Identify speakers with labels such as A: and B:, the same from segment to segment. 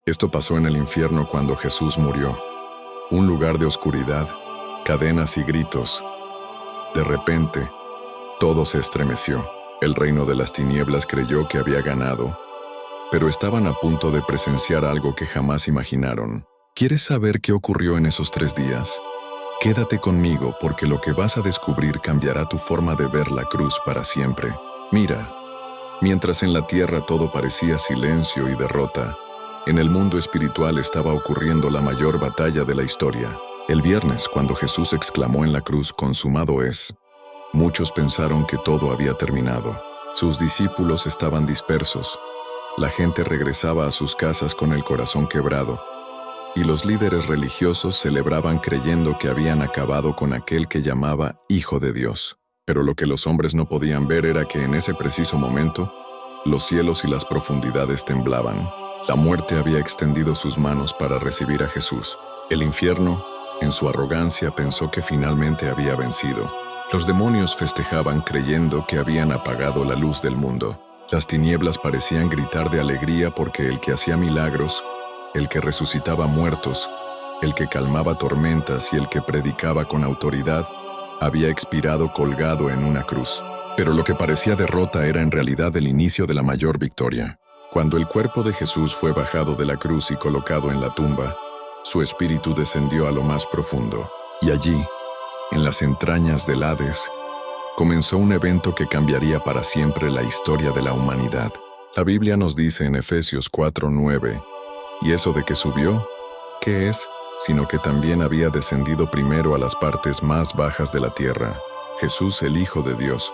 A: Esto pasó en el infierno cuando Jesús murió. Un lugar de oscuridad, cadenas y gritos. De repente, todo se estremeció. El reino de las tinieblas creyó que había ganado, pero estaban a punto de presenciar algo que jamás imaginaron. ¿Quieres saber qué ocurrió en esos 3 días? Quédate conmigo porque lo que vas a descubrir cambiará tu forma de ver la cruz para siempre. Mira, mientras en la tierra todo parecía silencio y derrota, en el mundo espiritual estaba ocurriendo la mayor batalla de la historia. El viernes, cuando Jesús exclamó en la cruz, "Consumado es", muchos pensaron que todo había terminado. Sus discípulos estaban dispersos. La gente regresaba a sus casas con el corazón quebrado, y los líderes religiosos celebraban creyendo que habían acabado con aquel que llamaba Hijo de Dios. Pero lo que los hombres no podían ver era que en ese preciso momento, los cielos y las profundidades temblaban. La muerte había extendido sus manos para recibir a Jesús. El infierno, en su arrogancia, pensó que finalmente había vencido. Los demonios festejaban creyendo que habían apagado la luz del mundo. Las tinieblas parecían gritar de alegría porque el que hacía milagros, el que resucitaba muertos, el que calmaba tormentas y el que predicaba con autoridad, había expirado colgado en una cruz. Pero lo que parecía derrota era en realidad el inicio de la mayor victoria. Cuando el cuerpo de Jesús fue bajado de la cruz y colocado en la tumba, su espíritu descendió a lo más profundo. Y allí, en las entrañas del Hades, comenzó un evento que cambiaría para siempre la historia de la humanidad. La Biblia nos dice en Efesios 4:9, "Y eso de que subió, ¿qué es? Sino que también había descendido primero a las partes más bajas de la tierra". Jesús, el Hijo de Dios,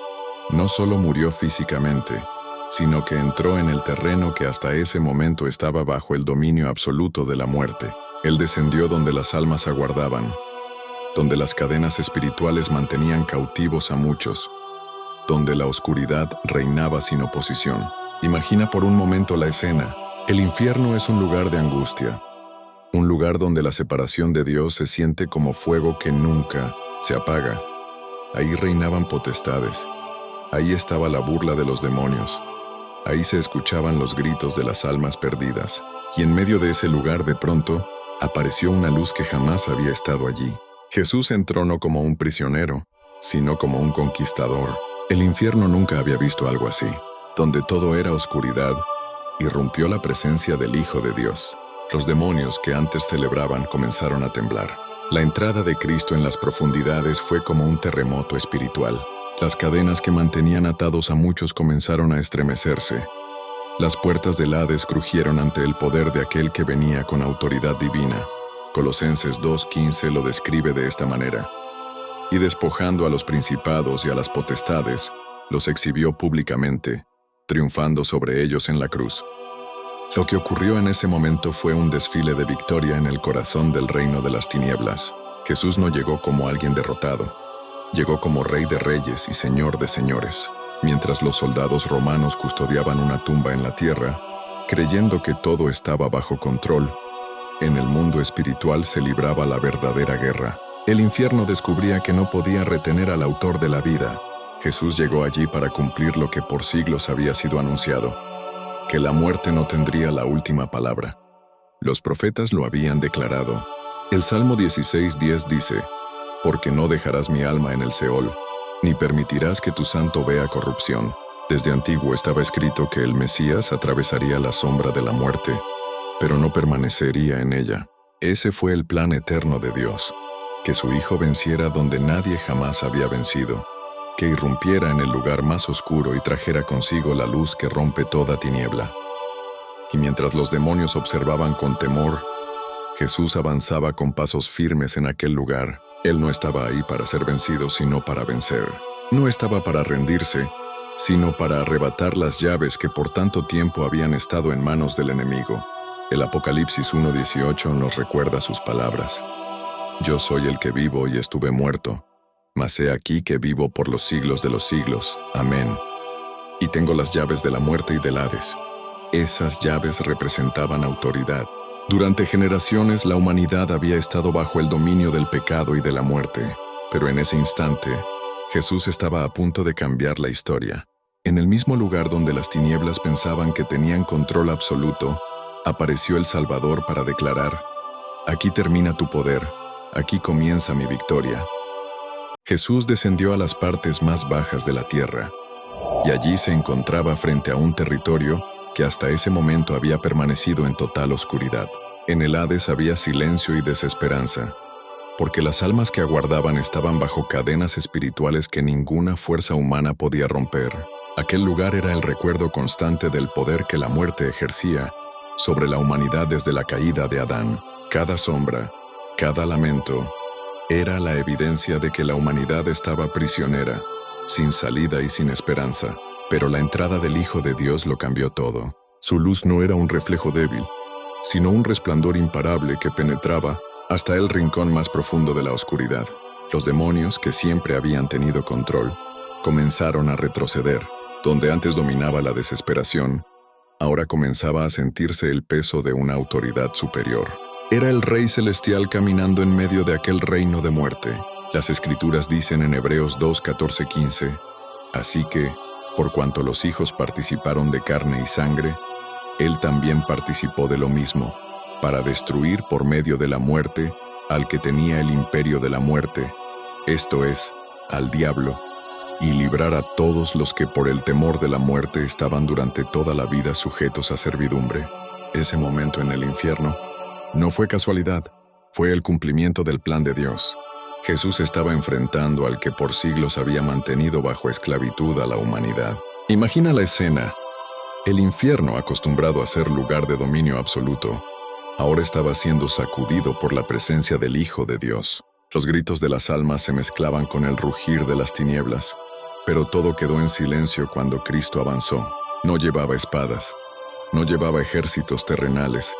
A: no solo murió físicamente, sino que entró en el terreno que hasta ese momento estaba bajo el dominio absoluto de la muerte. Él descendió donde las almas aguardaban, donde las cadenas espirituales mantenían cautivos a muchos, donde la oscuridad reinaba sin oposición. Imagina por un momento la escena. El infierno es un lugar de angustia, un lugar donde la separación de Dios se siente como fuego que nunca se apaga. Ahí reinaban potestades, ahí estaba la burla de los demonios, ahí se escuchaban los gritos de las almas perdidas, y en medio de ese lugar de pronto apareció una luz que jamás había estado allí. Jesús entró no como un prisionero, sino como un conquistador. El infierno nunca había visto algo así, donde todo era oscuridad, irrumpió la presencia del Hijo de Dios. Los demonios que antes celebraban comenzaron a temblar. La entrada de Cristo en las profundidades fue como un terremoto espiritual. Las cadenas que mantenían atados a muchos comenzaron a estremecerse. Las puertas del Hades crujieron ante el poder de aquel que venía con autoridad divina. Colosenses 2:15 lo describe de esta manera. Y despojando a los principados y a las potestades, los exhibió públicamente, triunfando sobre ellos en la cruz. Lo que ocurrió en ese momento fue un desfile de victoria en el corazón del reino de las tinieblas. Jesús no llegó como alguien derrotado, llegó como Rey de Reyes y Señor de Señores. Mientras los soldados romanos custodiaban una tumba en la tierra, creyendo que todo estaba bajo control, en el mundo espiritual se libraba la verdadera guerra. El infierno descubría que no podía retener al autor de la vida. Jesús llegó allí para cumplir lo que por siglos había sido anunciado, que la muerte no tendría la última palabra. Los profetas lo habían declarado. El Salmo 16:10 dice, "Porque no dejarás mi alma en el Seol, ni permitirás que tu santo vea corrupción". Desde antiguo estaba escrito que el Mesías atravesaría la sombra de la muerte, pero no permanecería en ella. Ese fue el plan eterno de Dios, que su Hijo venciera donde nadie jamás había vencido, que irrumpiera en el lugar más oscuro y trajera consigo la luz que rompe toda tiniebla. Y mientras los demonios observaban con temor, Jesús avanzaba con pasos firmes en aquel lugar. Él no estaba ahí para ser vencido, sino para vencer. No estaba para rendirse, sino para arrebatar las llaves que por tanto tiempo habían estado en manos del enemigo. El Apocalipsis 1:18 nos recuerda sus palabras. "Yo soy el que vivo y estuve muerto, mas he aquí que vivo por los siglos de los siglos. Amén. Y tengo las llaves de la muerte y del Hades". Esas llaves representaban autoridad. Durante generaciones la humanidad había estado bajo el dominio del pecado y de la muerte, pero en ese instante, Jesús estaba a punto de cambiar la historia. En el mismo lugar donde las tinieblas pensaban que tenían control absoluto, apareció el Salvador para declarar: aquí termina tu poder, aquí comienza mi victoria. Jesús descendió a las partes más bajas de la tierra, y allí se encontraba frente a un territorio que hasta ese momento había permanecido en total oscuridad. En el Hades había silencio y desesperanza, porque las almas que aguardaban estaban bajo cadenas espirituales que ninguna fuerza humana podía romper. Aquel lugar era el recuerdo constante del poder que la muerte ejercía sobre la humanidad desde la caída de Adán. Cada sombra, cada lamento, era la evidencia de que la humanidad estaba prisionera, sin salida y sin esperanza. Pero la entrada del Hijo de Dios lo cambió todo. Su luz no era un reflejo débil, sino un resplandor imparable que penetraba hasta el rincón más profundo de la oscuridad. Los demonios, que siempre habían tenido control, comenzaron a retroceder. Donde antes dominaba la desesperación, ahora comenzaba a sentirse el peso de una autoridad superior. Era el Rey Celestial caminando en medio de aquel reino de muerte. Las Escrituras dicen en Hebreos 2, 14, 15, así que, por cuanto los hijos participaron de carne y sangre, Él también participó de lo mismo, para destruir por medio de la muerte al que tenía el imperio de la muerte, esto es, al diablo, y librar a todos los que por el temor de la muerte estaban durante toda la vida sujetos a servidumbre. Ese momento en el infierno no fue casualidad, fue el cumplimiento del plan de Dios. Jesús estaba enfrentando al que por siglos había mantenido bajo esclavitud a la humanidad. Imagina la escena. El infierno, acostumbrado a ser lugar de dominio absoluto, ahora estaba siendo sacudido por la presencia del Hijo de Dios. Los gritos de las almas se mezclaban con el rugir de las tinieblas, pero todo quedó en silencio cuando Cristo avanzó. No llevaba espadas, no llevaba ejércitos terrenales,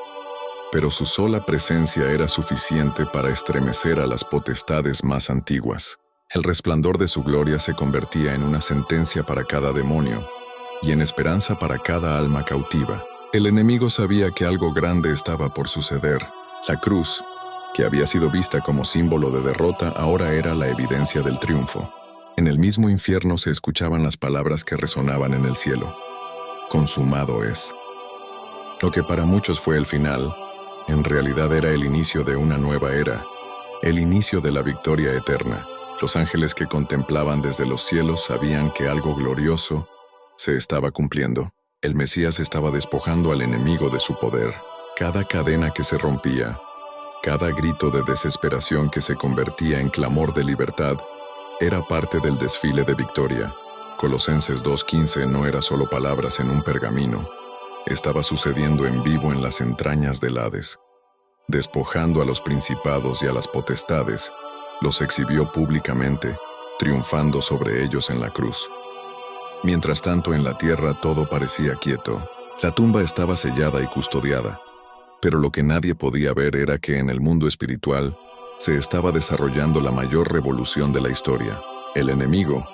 A: pero su sola presencia era suficiente para estremecer a las potestades más antiguas. El resplandor de su gloria se convertía en una sentencia para cada demonio y en esperanza para cada alma cautiva. El enemigo sabía que algo grande estaba por suceder. La cruz, que había sido vista como símbolo de derrota, ahora era la evidencia del triunfo. En el mismo infierno se escuchaban las palabras que resonaban en el cielo: consumado es. Lo que para muchos fue el final, en realidad era el inicio de una nueva era, el inicio de la victoria eterna. Los ángeles que contemplaban desde los cielos sabían que algo glorioso se estaba cumpliendo. El Mesías estaba despojando al enemigo de su poder. Cada cadena que se rompía, cada grito de desesperación que se convertía en clamor de libertad, era parte del desfile de victoria. Colosenses 2:15 no era solo palabras en un pergamino, estaba sucediendo en vivo en las entrañas del Hades. Despojando a los principados y a las potestades, los exhibió públicamente, triunfando sobre ellos en la cruz. Mientras tanto, en la tierra todo parecía quieto. La tumba estaba sellada y custodiada, pero lo que nadie podía ver era que en el mundo espiritual se estaba desarrollando la mayor revolución de la historia. El enemigo,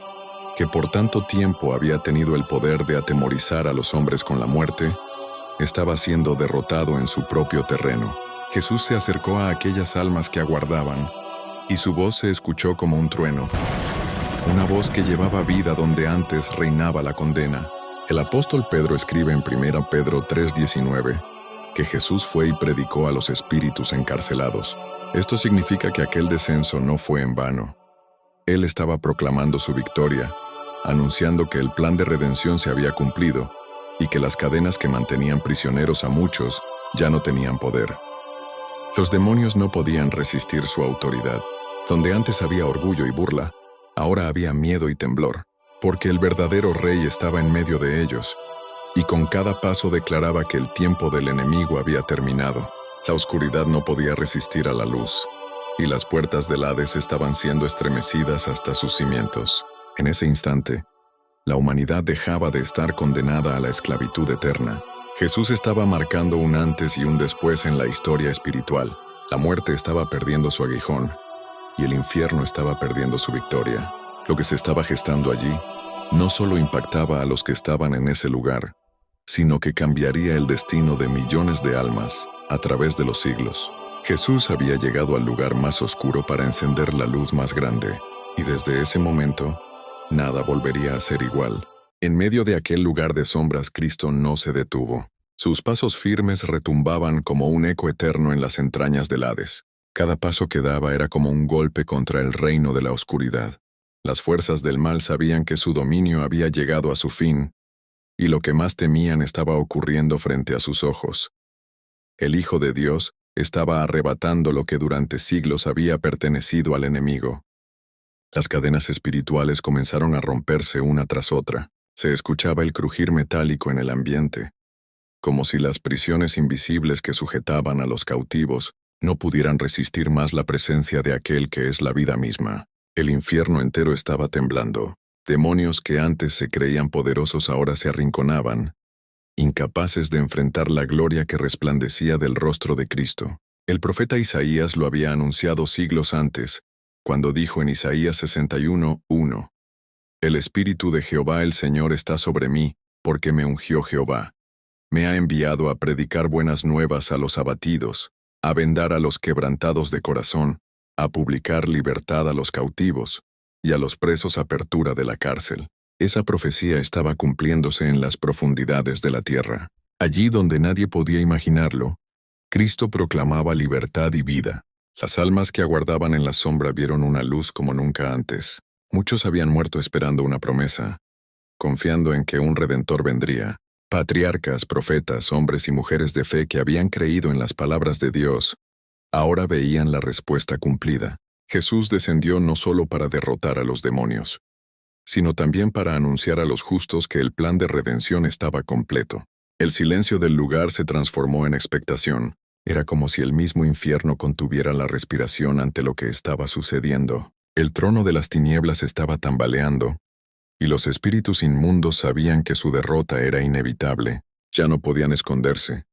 A: que por tanto tiempo había tenido el poder de atemorizar a los hombres con la muerte, estaba siendo derrotado en su propio terreno. Jesús se acercó a aquellas almas que aguardaban, y su voz se escuchó como un trueno, una voz que llevaba vida donde antes reinaba la condena. El apóstol Pedro escribe en 1 Pedro 3:19 que Jesús fue y predicó a los espíritus encarcelados. Esto significa que aquel descenso no fue en vano. Él estaba proclamando su victoria, anunciando que el plan de redención se había cumplido y que las cadenas que mantenían prisioneros a muchos ya no tenían poder. Los demonios no podían resistir su autoridad. Donde antes había orgullo y burla, ahora había miedo y temblor, porque el verdadero rey estaba en medio de ellos, y con cada paso declaraba que el tiempo del enemigo había terminado. La oscuridad no podía resistir a la luz, y las puertas del Hades estaban siendo estremecidas hasta sus cimientos. En ese instante, la humanidad dejaba de estar condenada a la esclavitud eterna. Jesús estaba marcando un antes y un después en la historia espiritual. La muerte estaba perdiendo su aguijón, y el infierno estaba perdiendo su victoria. Lo que se estaba gestando allí no solo impactaba a los que estaban en ese lugar, sino que cambiaría el destino de millones de almas a través de los siglos. Jesús había llegado al lugar más oscuro para encender la luz más grande, y desde ese momento, nada volvería a ser igual. En medio de aquel lugar de sombras, Cristo no se detuvo. Sus pasos firmes retumbaban como un eco eterno en las entrañas del Hades. Cada paso que daba era como un golpe contra el reino de la oscuridad. Las fuerzas del mal sabían que su dominio había llegado a su fin, y lo que más temían estaba ocurriendo frente a sus ojos. El Hijo de Dios estaba arrebatando lo que durante siglos había pertenecido al enemigo. Las cadenas espirituales comenzaron a romperse una tras otra. Se escuchaba el crujir metálico en el ambiente, como si las prisiones invisibles que sujetaban a los cautivos no pudieran resistir más la presencia de aquel que es la vida misma. El infierno entero estaba temblando. Demonios que antes se creían poderosos ahora se arrinconaban, incapaces de enfrentar la gloria que resplandecía del rostro de Cristo. El profeta Isaías lo había anunciado siglos antes, cuando dijo en Isaías 61:1: El Espíritu de Jehová el Señor está sobre mí, porque me ungió Jehová. Me ha enviado a predicar buenas nuevas a los abatidos, a vendar a los quebrantados de corazón, a publicar libertad a los cautivos, y a los presos apertura de la cárcel. Esa profecía estaba cumpliéndose en las profundidades de la tierra. Allí donde nadie podía imaginarlo, Cristo proclamaba libertad y vida. Las almas que aguardaban en la sombra vieron una luz como nunca antes. Muchos habían muerto esperando una promesa, confiando en que un Redentor vendría. Patriarcas, profetas, hombres y mujeres de fe que habían creído en las palabras de Dios, ahora veían la respuesta cumplida. Jesús descendió no solo para derrotar a los demonios, sino también para anunciar a los justos que el plan de redención estaba completo. El silencio del lugar se transformó en expectación. Era como si el mismo infierno contuviera la respiración ante lo que estaba sucediendo. El trono de las tinieblas estaba tambaleando, y los espíritus inmundos sabían que su derrota era inevitable. Ya no podían esconderse.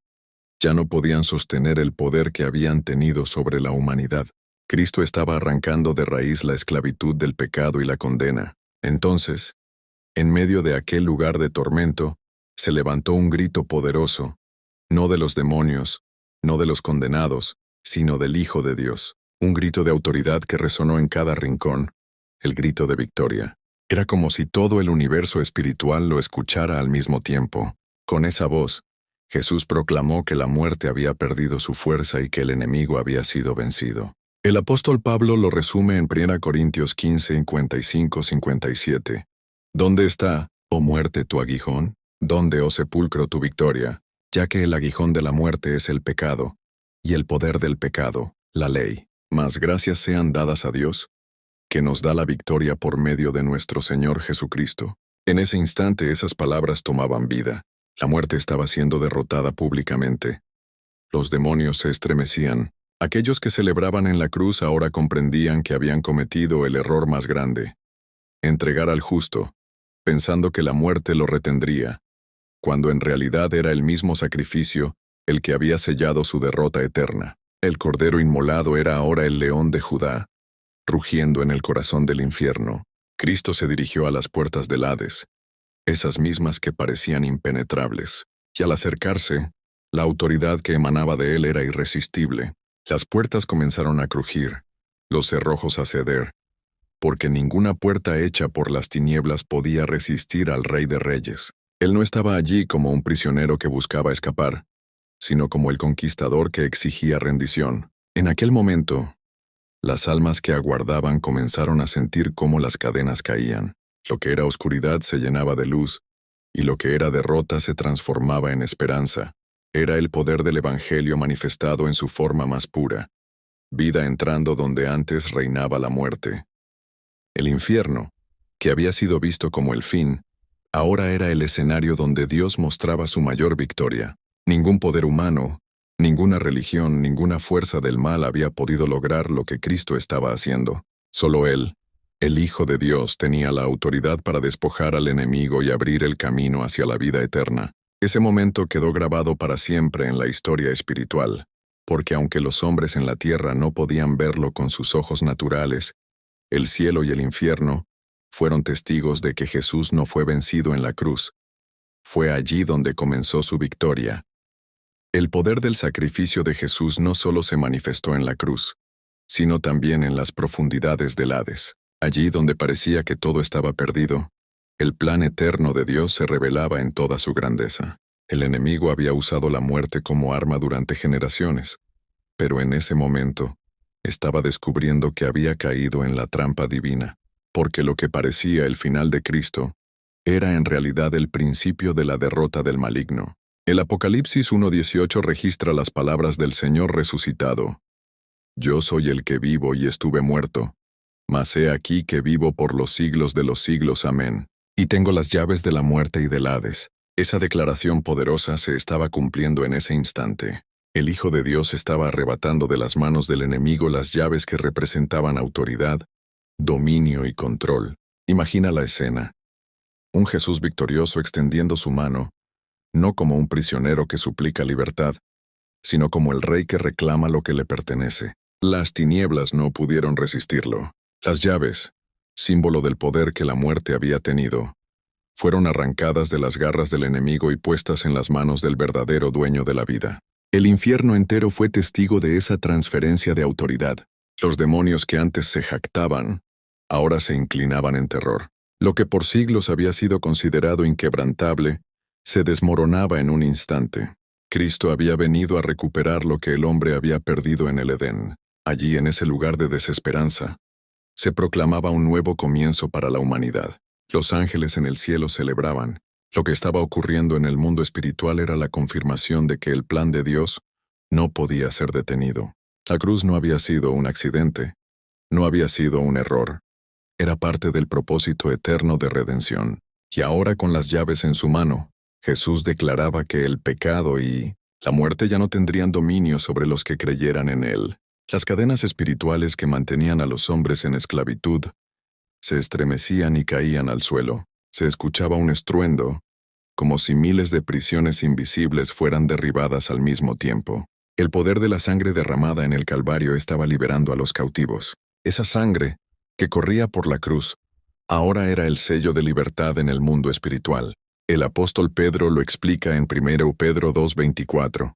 A: Ya no podían sostener el poder que habían tenido sobre la humanidad. Cristo estaba arrancando de raíz la esclavitud del pecado y la condena. Entonces, en medio de aquel lugar de tormento, se levantó un grito poderoso, no de los demonios, no de los condenados, sino del Hijo de Dios. Un grito de autoridad que resonó en cada rincón, el grito de victoria. Era como si todo el universo espiritual lo escuchara al mismo tiempo. Con esa voz, Jesús proclamó que la muerte había perdido su fuerza y que el enemigo había sido vencido. El apóstol Pablo lo resume en 1 Corintios 15, 55-57. ¿Dónde está, oh muerte, tu aguijón? ¿Dónde, oh sepulcro, tu victoria? Ya que el aguijón de la muerte es el pecado, y el poder del pecado, la ley. Mas gracias sean dadas a Dios, que nos da la victoria por medio de nuestro Señor Jesucristo. En ese instante esas palabras tomaban vida. La muerte estaba siendo derrotada públicamente. Los demonios se estremecían. Aquellos que celebraban en la cruz ahora comprendían que habían cometido el error más grande: entregar al justo, pensando que la muerte lo retendría, cuando en realidad era el mismo sacrificio el que había sellado su derrota eterna. El Cordero inmolado era ahora el León de Judá, rugiendo en el corazón del infierno. Cristo se dirigió a las puertas del Hades, esas mismas que parecían impenetrables, y al acercarse, la autoridad que emanaba de él era irresistible. Las puertas comenzaron a crujir, los cerrojos a ceder, porque ninguna puerta hecha por las tinieblas podía resistir al Rey de Reyes. Él no estaba allí como un prisionero que buscaba escapar, sino como el conquistador que exigía rendición. En aquel momento, las almas que aguardaban comenzaron a sentir cómo las cadenas caían. Lo que era oscuridad se llenaba de luz, y lo que era derrota se transformaba en esperanza. Era el poder del Evangelio manifestado en su forma más pura, vida entrando donde antes reinaba la muerte. El infierno, que había sido visto como el fin, ahora era el escenario donde Dios mostraba su mayor victoria. Ningún poder humano, ninguna religión, ninguna fuerza del mal había podido lograr lo que Cristo estaba haciendo. Solo Él, el Hijo de Dios, tenía la autoridad para despojar al enemigo y abrir el camino hacia la vida eterna. Ese momento quedó grabado para siempre en la historia espiritual, porque aunque los hombres en la tierra no podían verlo con sus ojos naturales, el cielo y el infierno fueron testigos de que Jesús no fue vencido en la cruz. Fue allí donde comenzó su victoria. El poder del sacrificio de Jesús no solo se manifestó en la cruz, sino también en las profundidades del Hades. Allí donde parecía que todo estaba perdido, el plan eterno de Dios se revelaba en toda su grandeza. El enemigo había usado la muerte como arma durante generaciones, pero en ese momento estaba descubriendo que había caído en la trampa divina, porque lo que parecía el final de Cristo era en realidad el principio de la derrota del maligno. El Apocalipsis 1:18 registra las palabras del Señor resucitado. Yo soy el que vivo y estuve muerto, mas he aquí que vivo por los siglos de los siglos. Amén. Y tengo las llaves de la muerte y del Hades. Esa declaración poderosa se estaba cumpliendo en ese instante. El Hijo de Dios estaba arrebatando de las manos del enemigo las llaves que representaban autoridad, dominio y control. Imagina la escena. Un Jesús victorioso extendiendo su mano, no como un prisionero que suplica libertad, sino como el rey que reclama lo que le pertenece. Las tinieblas no pudieron resistirlo. Las llaves, símbolo del poder que la muerte había tenido, fueron arrancadas de las garras del enemigo y puestas en las manos del verdadero dueño de la vida. El infierno entero fue testigo de esa transferencia de autoridad. Los demonios que antes se jactaban, ahora se inclinaban en terror. Lo que por siglos había sido considerado inquebrantable, se desmoronaba en un instante. Cristo había venido a recuperar lo que el hombre había perdido en el Edén. Allí, en ese lugar de desesperanza, se proclamaba un nuevo comienzo para la humanidad. Los ángeles en el cielo celebraban. Lo que estaba ocurriendo en el mundo espiritual era la confirmación de que el plan de Dios no podía ser detenido. La cruz no había sido un accidente, no había sido un error. Era parte del propósito eterno de redención. Y ahora, con las llaves en su mano, Jesús declaraba que el pecado y la muerte ya no tendrían dominio sobre los que creyeran en Él. Las cadenas espirituales que mantenían a los hombres en esclavitud se estremecían y caían al suelo. Se escuchaba un estruendo, como si miles de prisiones invisibles fueran derribadas al mismo tiempo. El poder de la sangre derramada en el Calvario estaba liberando a los cautivos. Esa sangre, que corría por la cruz, ahora era el sello de libertad en el mundo espiritual. El apóstol Pedro lo explica en 1 Pedro 2:24.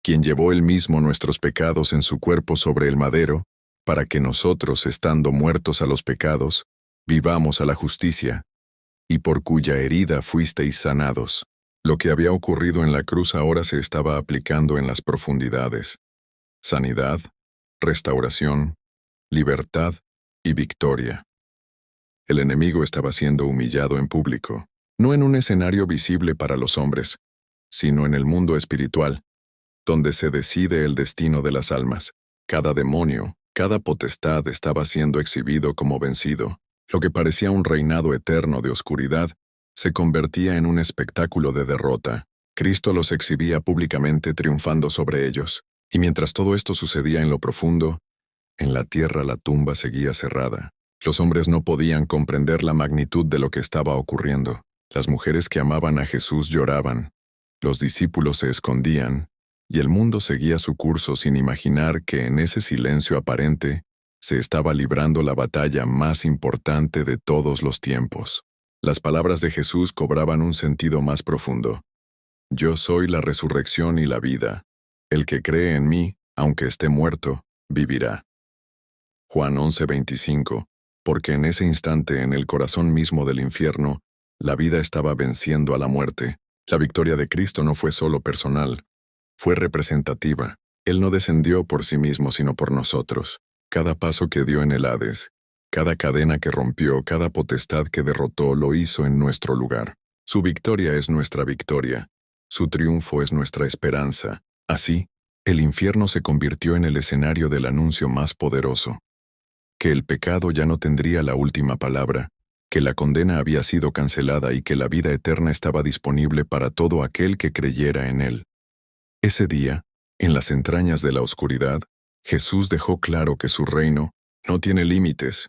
A: Quien llevó él mismo nuestros pecados en su cuerpo sobre el madero, para que nosotros, estando muertos a los pecados, vivamos a la justicia, y por cuya herida fuisteis sanados. Lo que había ocurrido en la cruz ahora se estaba aplicando en las profundidades. Sanidad, restauración, libertad y victoria. El enemigo estaba siendo humillado en público, no en un escenario visible para los hombres, sino en el mundo espiritual, donde se decide el destino de las almas. Cada demonio, cada potestad estaba siendo exhibido como vencido. Lo que parecía un reinado eterno de oscuridad se convertía en un espectáculo de derrota. Cristo los exhibía públicamente triunfando sobre ellos. Y mientras todo esto sucedía en lo profundo, en la tierra la tumba seguía cerrada. Los hombres no podían comprender la magnitud de lo que estaba ocurriendo. Las mujeres que amaban a Jesús lloraban, los discípulos se escondían, y el mundo seguía su curso sin imaginar que en ese silencio aparente se estaba librando la batalla más importante de todos los tiempos. Las palabras de Jesús cobraban un sentido más profundo. Yo soy la resurrección y la vida. El que cree en mí, aunque esté muerto, vivirá. Juan 11:25. Porque en ese instante, en el corazón mismo del infierno, la vida estaba venciendo a la muerte. La victoria de Cristo no fue solo personal, fue representativa. Él no descendió por sí mismo, sino por nosotros. Cada paso que dio en el Hades, cada cadena que rompió, cada potestad que derrotó, lo hizo en nuestro lugar. Su victoria es nuestra victoria. Su triunfo es nuestra esperanza. Así, el infierno se convirtió en el escenario del anuncio más poderoso. Que el pecado ya no tendría la última palabra, que la condena había sido cancelada y que la vida eterna estaba disponible para todo aquel que creyera en él. Ese día, en las entrañas de la oscuridad, Jesús dejó claro que su reino no tiene límites.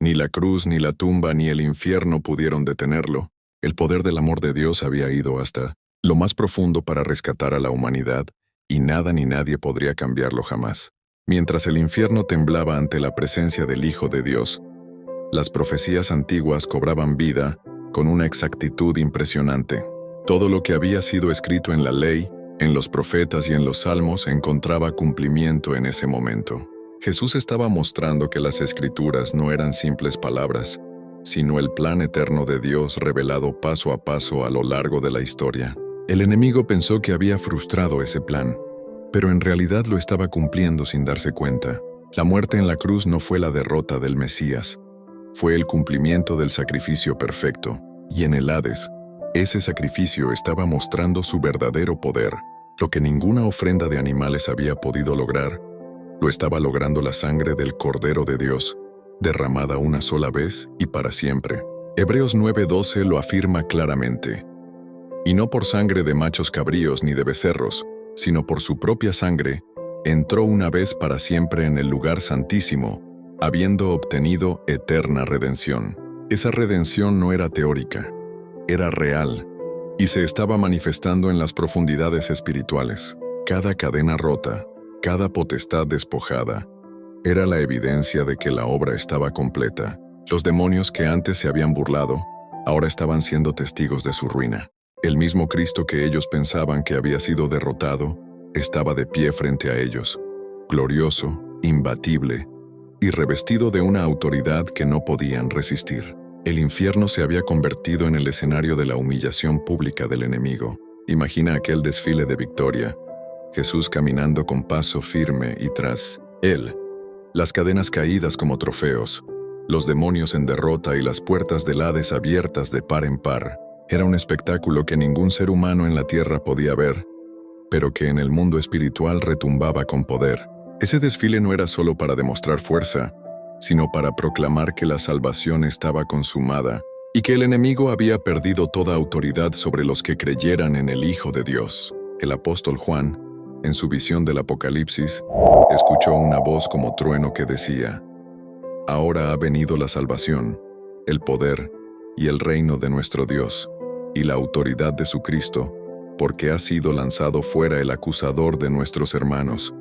A: Ni la cruz, ni la tumba, ni el infierno pudieron detenerlo. El poder del amor de Dios había ido hasta lo más profundo para rescatar a la humanidad, y nada ni nadie podría cambiarlo jamás. Mientras el infierno temblaba ante la presencia del Hijo de Dios, las profecías antiguas cobraban vida con una exactitud impresionante. Todo lo que había sido escrito en la ley, en los profetas y en los salmos encontraba cumplimiento en ese momento. Jesús estaba mostrando que las Escrituras no eran simples palabras, sino el plan eterno de Dios revelado paso a paso a lo largo de la historia. El enemigo pensó que había frustrado ese plan, pero en realidad lo estaba cumpliendo sin darse cuenta. La muerte en la cruz no fue la derrota del Mesías, fue el cumplimiento del sacrificio perfecto, y en el Hades, ese sacrificio estaba mostrando su verdadero poder. Lo que ninguna ofrenda de animales había podido lograr, lo estaba logrando la sangre del Cordero de Dios, derramada una sola vez y para siempre. Hebreos 9:12 lo afirma claramente. Y no por sangre de machos cabríos ni de becerros, sino por su propia sangre, entró una vez para siempre en el lugar santísimo, habiendo obtenido eterna redención. Esa redención no era teórica, era real, y se estaba manifestando en las profundidades espirituales. Cada cadena rota, cada potestad despojada, era la evidencia de que la obra estaba completa. Los demonios que antes se habían burlado, ahora estaban siendo testigos de su ruina. El mismo Cristo que ellos pensaban que había sido derrotado, estaba de pie frente a ellos, glorioso, imbatible, y revestido de una autoridad que no podían resistir. El infierno se había convertido en el escenario de la humillación pública del enemigo. Imagina aquel desfile de victoria, Jesús caminando con paso firme y tras él, las cadenas caídas como trofeos, los demonios en derrota y las puertas del Hades abiertas de par en par. Era un espectáculo que ningún ser humano en la tierra podía ver, pero que en el mundo espiritual retumbaba con poder. Ese desfile no era solo para demostrar fuerza, sino para proclamar que la salvación estaba consumada y que el enemigo había perdido toda autoridad sobre los que creyeran en el Hijo de Dios. El apóstol Juan, en su visión del Apocalipsis, escuchó una voz como trueno que decía: «Ahora ha venido la salvación, el poder y el reino de nuestro Dios, y la autoridad de su Cristo, porque ha sido lanzado fuera el acusador de nuestros hermanos,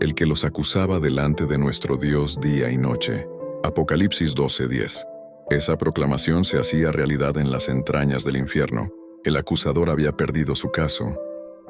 A: el que los acusaba delante de nuestro Dios día y noche». Apocalipsis 12:10. Esa proclamación se hacía realidad en las entrañas del infierno. El acusador había perdido su caso,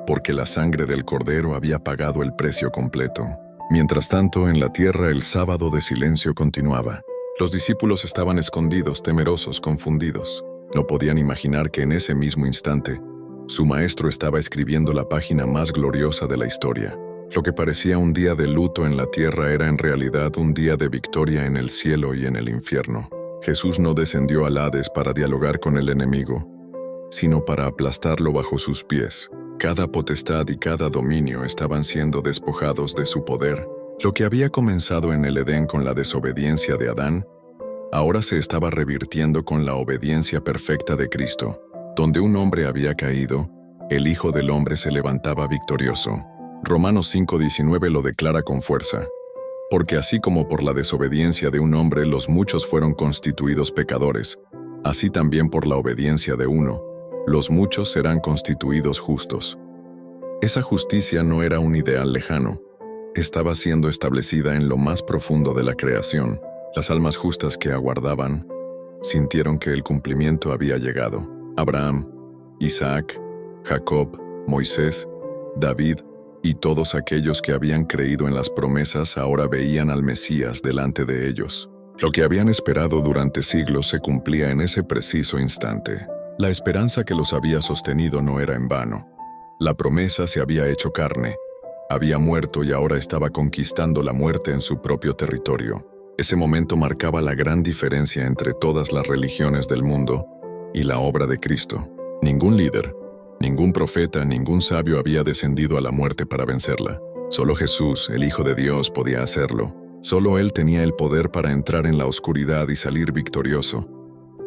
A: porque la sangre del Cordero había pagado el precio completo. Mientras tanto, en la tierra el sábado de silencio continuaba. Los discípulos estaban escondidos, temerosos, confundidos. No podían imaginar que en ese mismo instante, su maestro estaba escribiendo la página más gloriosa de la historia. Lo que parecía un día de luto en la tierra era en realidad un día de victoria en el cielo y en el infierno. Jesús no descendió al Hades para dialogar con el enemigo, sino para aplastarlo bajo sus pies. Cada potestad y cada dominio estaban siendo despojados de su poder. Lo que había comenzado en el Edén con la desobediencia de Adán, ahora se estaba revirtiendo con la obediencia perfecta de Cristo. Donde un hombre había caído, el Hijo del Hombre se levantaba victorioso. Romanos 5:19 lo declara con fuerza. Porque así como por la desobediencia de un hombre los muchos fueron constituidos pecadores, así también por la obediencia de uno, los muchos serán constituidos justos. Esa justicia no era un ideal lejano, estaba siendo establecida en lo más profundo de la creación. Las almas justas que aguardaban sintieron que el cumplimiento había llegado. Abraham, Isaac, Jacob, Moisés, David y todos aquellos que habían creído en las promesas ahora veían al Mesías delante de ellos. Lo que habían esperado durante siglos se cumplía en ese preciso instante. La esperanza que los había sostenido no era en vano. La promesa se había hecho carne, había muerto y ahora estaba conquistando la muerte en su propio territorio. Ese momento marcaba la gran diferencia entre todas las religiones del mundo y la obra de Cristo. Ningún líder, ningún profeta, ningún sabio había descendido a la muerte para vencerla. Solo Jesús, el Hijo de Dios, podía hacerlo. Solo Él tenía el poder para entrar en la oscuridad y salir victorioso,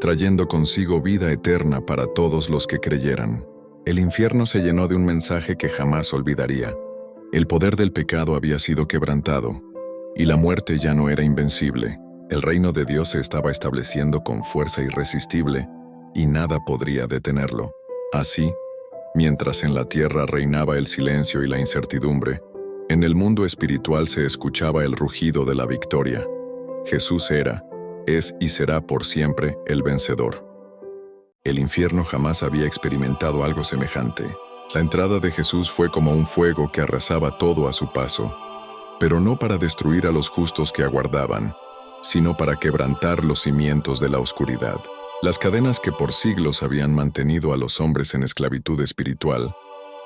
A: trayendo consigo vida eterna para todos los que creyeran. El infierno se llenó de un mensaje que jamás olvidaría. El poder del pecado había sido quebrantado, y la muerte ya no era invencible. El reino de Dios se estaba estableciendo con fuerza irresistible, y nada podría detenerlo. Así, mientras en la tierra reinaba el silencio y la incertidumbre, en el mundo espiritual se escuchaba el rugido de la victoria. Jesús era, es y será por siempre el vencedor. El infierno jamás había experimentado algo semejante. La entrada de Jesús fue como un fuego que arrasaba todo a su paso, pero no para destruir a los justos que aguardaban, sino para quebrantar los cimientos de la oscuridad. Las cadenas que por siglos habían mantenido a los hombres en esclavitud espiritual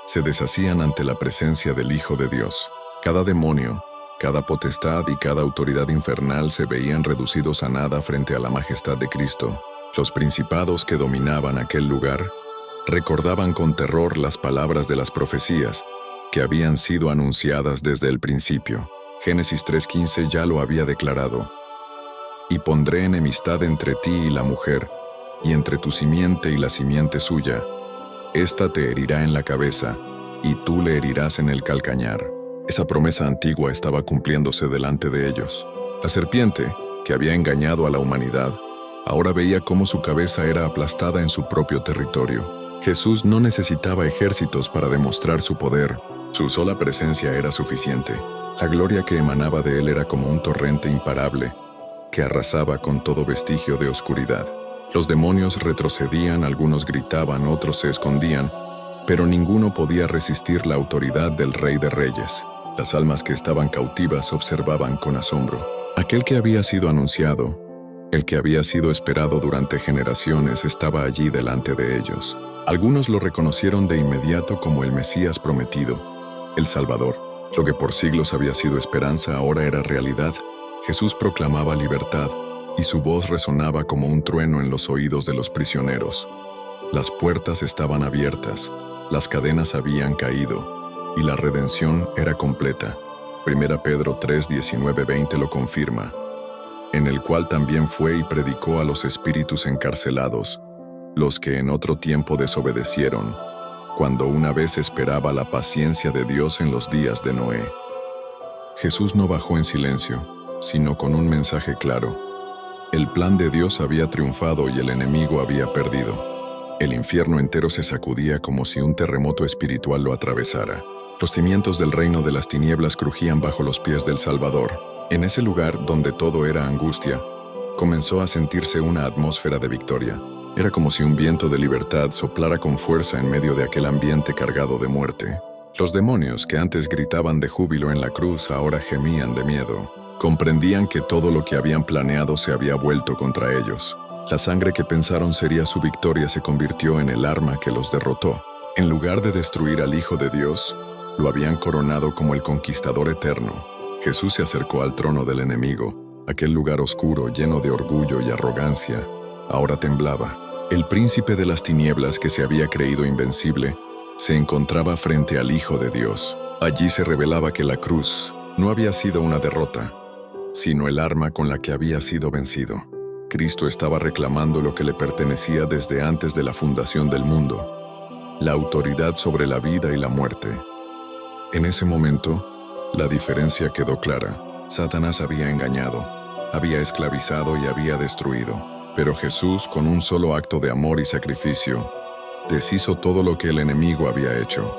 A: se deshacían ante la presencia del Hijo de Dios. Cada demonio, cada potestad y cada autoridad infernal se veían reducidos a nada frente a la majestad de Cristo. Los principados que dominaban aquel lugar recordaban con terror las palabras de las profecías que habían sido anunciadas desde el principio. Génesis 3:15 ya lo había declarado. Y pondré enemistad entre ti y la mujer, y entre tu simiente y la simiente suya. Ésta te herirá en la cabeza, y tú le herirás en el calcañar. Esa promesa antigua estaba cumpliéndose delante de ellos. La serpiente, que había engañado a la humanidad, ahora veía cómo su cabeza era aplastada en su propio territorio. Jesús no necesitaba ejércitos para demostrar su poder. Su sola presencia era suficiente. La gloria que emanaba de él era como un torrente imparable que arrasaba con todo vestigio de oscuridad. Los demonios retrocedían, algunos gritaban, otros se escondían, pero ninguno podía resistir la autoridad del Rey de Reyes. Las almas que estaban cautivas observaban con asombro. Aquel que había sido anunciado, el que había sido esperado durante generaciones, estaba allí delante de ellos. Algunos lo reconocieron de inmediato como el Mesías prometido, el Salvador. Lo que por siglos había sido esperanza ahora era realidad. Jesús proclamaba libertad, y su voz resonaba como un trueno en los oídos de los prisioneros. Las puertas estaban abiertas, las cadenas habían caído, y la redención era completa. 1 Pedro 3, 19-20 lo confirma. En el cual también fue y predicó a los espíritus encarcelados, los que en otro tiempo desobedecieron, cuando una vez esperaba la paciencia de Dios en los días de Noé. Jesús no bajó en silencio, sino con un mensaje claro. El plan de Dios había triunfado y el enemigo había perdido. El infierno entero se sacudía como si un terremoto espiritual lo atravesara. Los cimientos del reino de las tinieblas crujían bajo los pies del Salvador. En ese lugar donde todo era angustia, comenzó a sentirse una atmósfera de victoria. Era como si un viento de libertad soplara con fuerza en medio de aquel ambiente cargado de muerte. Los demonios que antes gritaban de júbilo en la cruz ahora gemían de miedo. Comprendían que todo lo que habían planeado se había vuelto contra ellos. La sangre que pensaron sería su victoria se convirtió en el arma que los derrotó. En lugar de destruir al Hijo de Dios, lo habían coronado como el conquistador eterno. Jesús se acercó al trono del enemigo. Aquel lugar oscuro, lleno de orgullo y arrogancia, ahora temblaba. El príncipe de las tinieblas que se había creído invencible, se encontraba frente al Hijo de Dios. Allí se revelaba que la cruz no había sido una derrota, sino el arma con la que había sido vencido. Cristo estaba reclamando lo que le pertenecía desde antes de la fundación del mundo, la autoridad sobre la vida y la muerte. En ese momento, la diferencia quedó clara. Satanás había engañado, había esclavizado y había destruido. Pero Jesús, con un solo acto de amor y sacrificio, deshizo todo lo que el enemigo había hecho.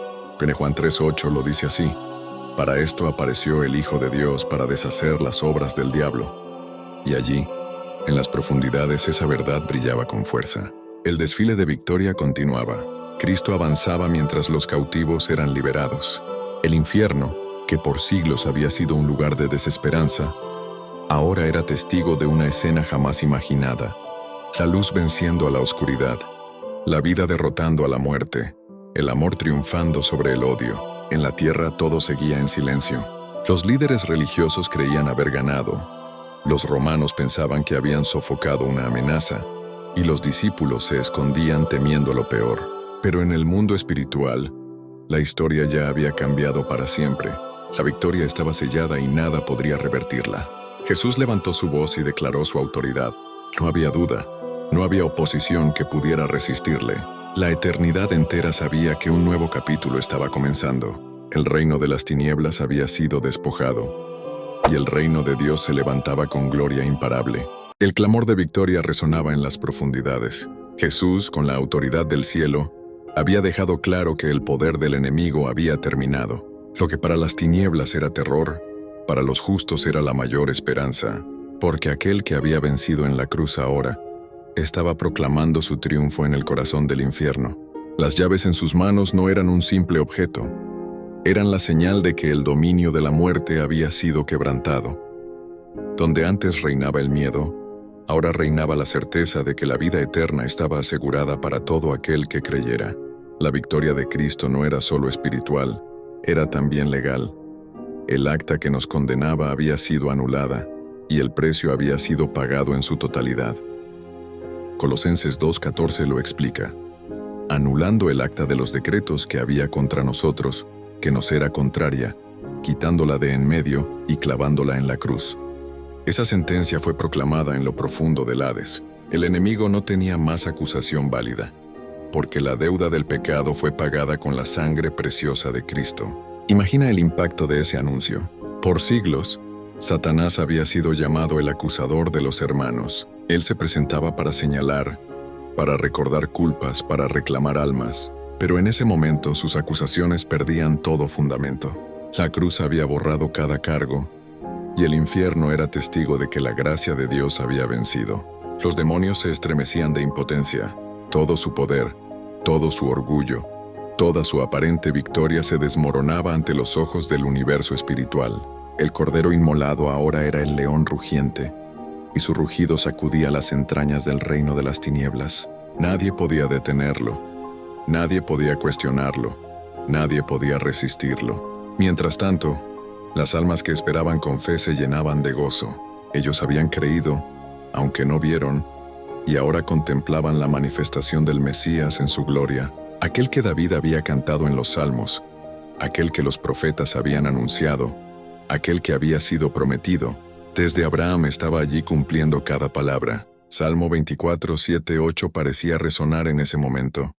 A: Juan 3:8 lo dice así: para esto apareció el Hijo de Dios, para deshacer las obras del diablo. Y allí, en las profundidades, esa verdad brillaba con fuerza. El desfile de victoria continuaba. Cristo avanzaba mientras los cautivos eran liberados. El infierno, que por siglos había sido un lugar de desesperanza, ahora era testigo de una escena jamás imaginada. La luz venciendo a la oscuridad, la vida derrotando a la muerte, el amor triunfando sobre el odio. En la tierra todo seguía en silencio. Los líderes religiosos creían haber ganado. Los romanos pensaban que habían sofocado una amenaza, y los discípulos se escondían temiendo lo peor. Pero en el mundo espiritual, la historia ya había cambiado para siempre. La victoria estaba sellada y nada podría revertirla. Jesús levantó su voz y declaró su autoridad. No había duda, no había oposición que pudiera resistirle. La eternidad entera sabía que un nuevo capítulo estaba comenzando. El reino de las tinieblas había sido despojado, y el reino de Dios se levantaba con gloria imparable. El clamor de victoria resonaba en las profundidades. Jesús, con la autoridad del cielo, había dejado claro que el poder del enemigo había terminado. Lo que para las tinieblas era terror, para los justos era la mayor esperanza, porque aquel que había vencido en la cruz ahora estaba proclamando su triunfo en el corazón del infierno. Las llaves en sus manos no eran un simple objeto, eran la señal de que el dominio de la muerte había sido quebrantado. Donde antes reinaba el miedo, Ahora reinaba la certeza de que la vida eterna estaba asegurada para todo aquel que creyera. La victoria de Cristo no era solo espiritual, era también legal. El acta que nos condenaba había sido anulada, y el precio había sido pagado en su totalidad. Colosenses 2:14 lo explica, anulando el acta de los decretos que había contra nosotros, que nos era contraria, quitándola de en medio y clavándola en la cruz. Esa sentencia fue proclamada en lo profundo del Hades. El enemigo no tenía más acusación válida, porque la deuda del pecado fue pagada con la sangre preciosa de Cristo. Imagina el impacto de ese anuncio. Por siglos, Satanás había sido llamado el acusador de los hermanos. Él se presentaba para señalar, para recordar culpas, para reclamar almas. Pero en ese momento sus acusaciones perdían todo fundamento. La cruz había borrado cada cargo, y el infierno era testigo de que la gracia de Dios había vencido. Los demonios se estremecían de impotencia. Todo su poder, todo su orgullo, toda su aparente victoria se desmoronaba ante los ojos del universo espiritual. El cordero inmolado ahora era el león rugiente, y su rugido sacudía las entrañas del reino de las tinieblas. Nadie podía detenerlo, nadie podía cuestionarlo, nadie podía resistirlo. Mientras tanto, las almas que esperaban con fe se llenaban de gozo. Ellos habían creído, aunque no vieron, y ahora contemplaban la manifestación del Mesías en su gloria, aquel que David había cantado en los Salmos, aquel que los profetas habían anunciado, aquel que había sido prometido. Desde Abraham estaba allí cumpliendo cada palabra. Salmo 24, 7, 8 parecía resonar en ese momento.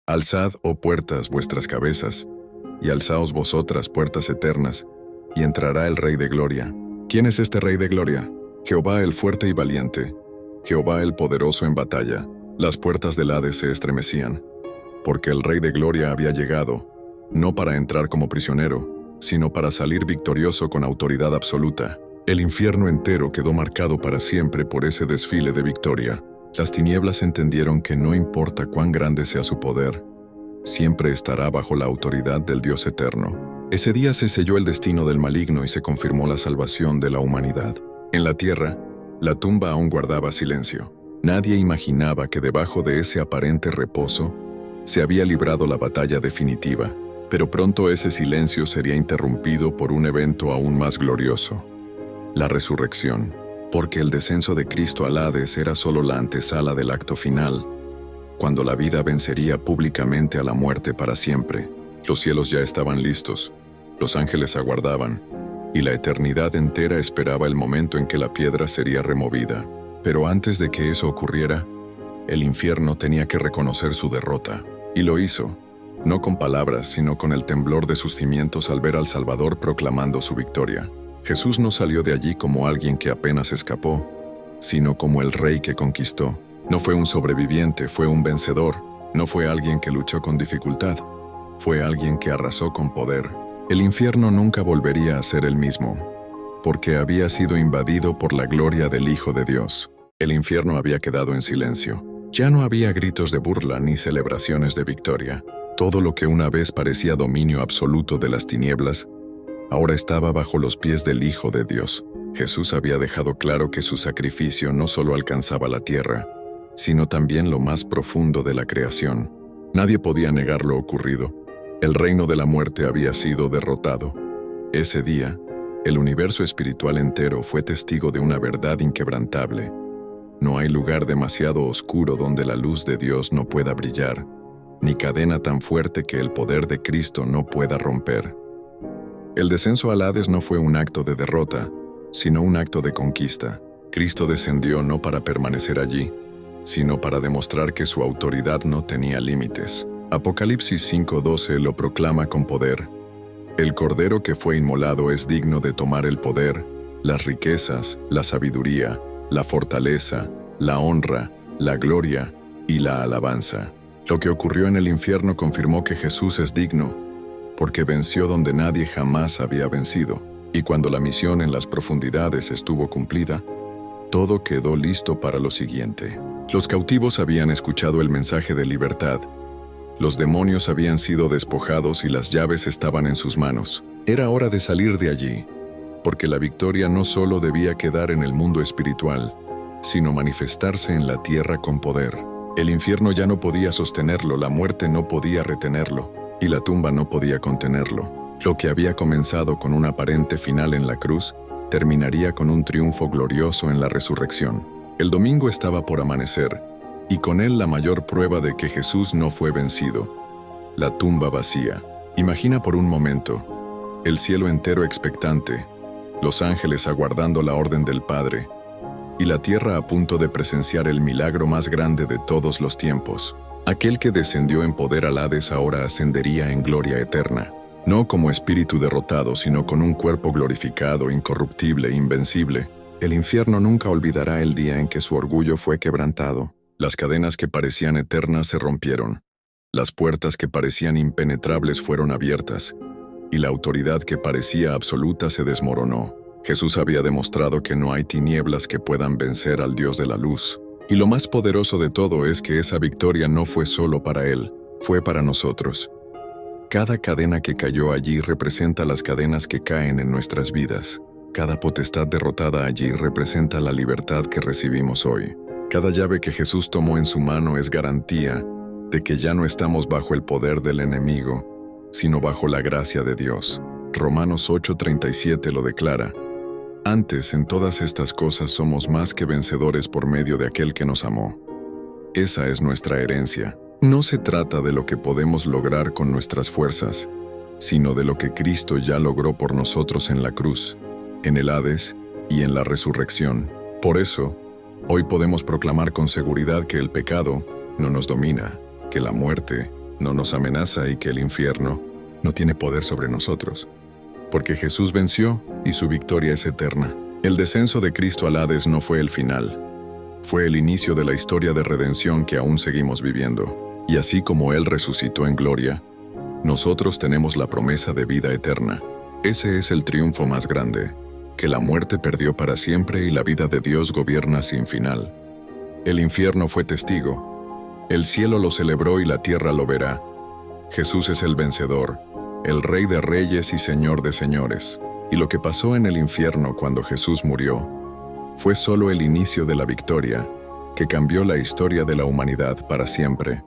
A: Alzad, oh puertas, vuestras cabezas, y alzaos vosotras, puertas eternas, y entrará el Rey de Gloria. ¿Quién es este Rey de Gloria? Jehová el fuerte y valiente, Jehová el poderoso en batalla. Las puertas del Hades se estremecían, porque el Rey de Gloria había llegado, no para entrar como prisionero, sino para salir victorioso con autoridad absoluta. El infierno entero quedó marcado para siempre por ese desfile de victoria. Las tinieblas entendieron que no importa cuán grande sea su poder, siempre estará bajo la autoridad del Dios eterno. Ese día se selló el destino del maligno y se confirmó la salvación de la humanidad. En la tierra, la tumba aún guardaba silencio. Nadie imaginaba que debajo de ese aparente reposo se había librado la batalla definitiva, pero pronto ese silencio sería interrumpido por un evento aún más glorioso: la resurrección. Porque el descenso de Cristo al Hades era solo la antesala del acto final, cuando la vida vencería públicamente a la muerte para siempre. Los cielos ya estaban listos, los ángeles aguardaban, y la eternidad entera esperaba el momento en que la piedra sería removida. Pero antes de que eso ocurriera, el infierno tenía que reconocer su derrota, y lo hizo, no con palabras, sino con el temblor de sus cimientos al ver al Salvador proclamando su victoria. Jesús no salió de allí como alguien que apenas escapó, sino como el Rey que conquistó. No fue un sobreviviente, fue un vencedor. No fue alguien que luchó con dificultad, fue alguien que arrasó con poder. El infierno nunca volvería a ser el mismo, porque había sido invadido por la gloria del Hijo de Dios. El infierno había quedado en silencio. Ya no había gritos de burla ni celebraciones de victoria. Todo lo que una vez parecía dominio absoluto de las tinieblas, ahora estaba bajo los pies del Hijo de Dios. Jesús había dejado claro que su sacrificio no solo alcanzaba la tierra, sino también lo más profundo de la creación. Nadie podía negar lo ocurrido. El reino de la muerte había sido derrotado. Ese día, el universo espiritual entero fue testigo de una verdad inquebrantable. No hay lugar demasiado oscuro donde la luz de Dios no pueda brillar, ni cadena tan fuerte que el poder de Cristo no pueda romper. El descenso al Hades no fue un acto de derrota, sino un acto de conquista. Cristo descendió no para permanecer allí, sino para demostrar que su autoridad no tenía límites. Apocalipsis 5:12 lo proclama con poder. El Cordero que fue inmolado es digno de tomar el poder, las riquezas, la sabiduría, la fortaleza, la honra, la gloria y la alabanza. Lo que ocurrió en el infierno confirmó que Jesús es digno, porque venció donde nadie jamás había vencido. Y cuando la misión en las profundidades estuvo cumplida, todo quedó listo para lo siguiente. Los cautivos habían escuchado el mensaje de libertad. Los demonios habían sido despojados y las llaves estaban en sus manos. Era hora de salir de allí, porque la victoria no solo debía quedar en el mundo espiritual, sino manifestarse en la tierra con poder. El infierno ya no podía sostenerlo, la muerte no podía retenerlo, y la tumba no podía contenerlo. Lo que había comenzado con un aparente final en la cruz, terminaría con un triunfo glorioso en la resurrección. El domingo estaba por amanecer, y con él la mayor prueba de que Jesús no fue vencido. La tumba vacía. Imagina por un momento, el cielo entero expectante, los ángeles aguardando la orden del Padre, y la tierra a punto de presenciar el milagro más grande de todos los tiempos. Aquel que descendió en poder al Hades ahora ascendería en gloria eterna, no como espíritu derrotado, sino con un cuerpo glorificado, incorruptible, invencible. El infierno nunca olvidará el día en que su orgullo fue quebrantado. Las cadenas que parecían eternas se rompieron, las puertas que parecían impenetrables fueron abiertas, y la autoridad que parecía absoluta se desmoronó. Jesús había demostrado que no hay tinieblas que puedan vencer al Dios de la luz. Y lo más poderoso de todo es que esa victoria no fue solo para Él, fue para nosotros. Cada cadena que cayó allí representa las cadenas que caen en nuestras vidas. Cada potestad derrotada allí representa la libertad que recibimos hoy. Cada llave que Jesús tomó en su mano es garantía de que ya no estamos bajo el poder del enemigo, sino bajo la gracia de Dios. Romanos 8:37 lo declara. Antes, en todas estas cosas somos más que vencedores por medio de aquel que nos amó. Esa es nuestra herencia. No se trata de lo que podemos lograr con nuestras fuerzas, sino de lo que Cristo ya logró por nosotros en la cruz, en el Hades y en la resurrección. Por eso, hoy podemos proclamar con seguridad que el pecado no nos domina, que la muerte no nos amenaza y que el infierno no tiene poder sobre nosotros. Porque Jesús venció y su victoria es eterna. El descenso de Cristo al Hades no fue el final. Fue el inicio de la historia de redención que aún seguimos viviendo. Y así como Él resucitó en gloria, nosotros tenemos la promesa de vida eterna. Ese es el triunfo más grande, que la muerte perdió para siempre y la vida de Dios gobierna sin final. El infierno fue testigo. El cielo lo celebró y la tierra lo verá. Jesús es el vencedor, el Rey de Reyes y Señor de Señores. Y lo que pasó en el infierno cuando Jesús murió fue solo el inicio de la victoria que cambió la historia de la humanidad para siempre.